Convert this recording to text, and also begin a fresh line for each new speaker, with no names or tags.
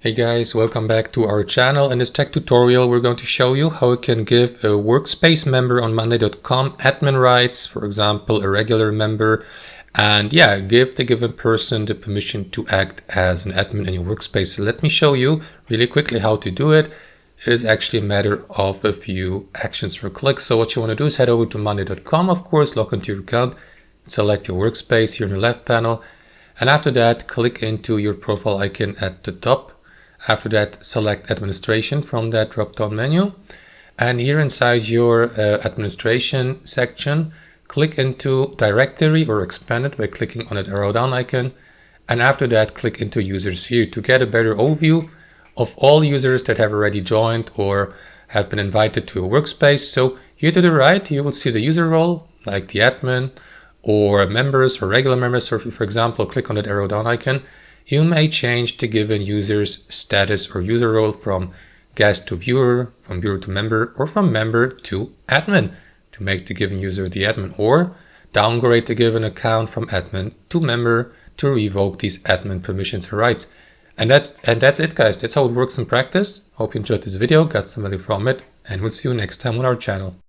Hey guys, welcome back to our channel. In this tech tutorial, we're going to show you how you can give a workspace member on monday.com admin rights, for example, a regular member, and give the given person the permission to act as an admin in your workspace. So let me show you really quickly how to do it. It is actually a matter of a few actions or clicks. So what you want to do is head over to monday.com, of course, log into your account, select your workspace here in the left panel, and after that, click into your profile icon at the top. After that, select administration from that drop-down menu, and here inside your administration section, click into directory or expand it by clicking on that arrow down icon, and after that click into users here to get a better overview of all users that have already joined or have been invited to a workspace. So here to the right you will see the user role like the admin or members or regular members. So if you, for example, click on that arrow down icon, you may change the given user's status or user role from guest to viewer, from viewer to member, or from member to admin to make the given user the admin, or downgrade the given account from admin to member to revoke these admin permissions and rights. And that's it, guys. That's how it works in practice. Hope you enjoyed this video, got some value from it, and we'll see you next time on our channel.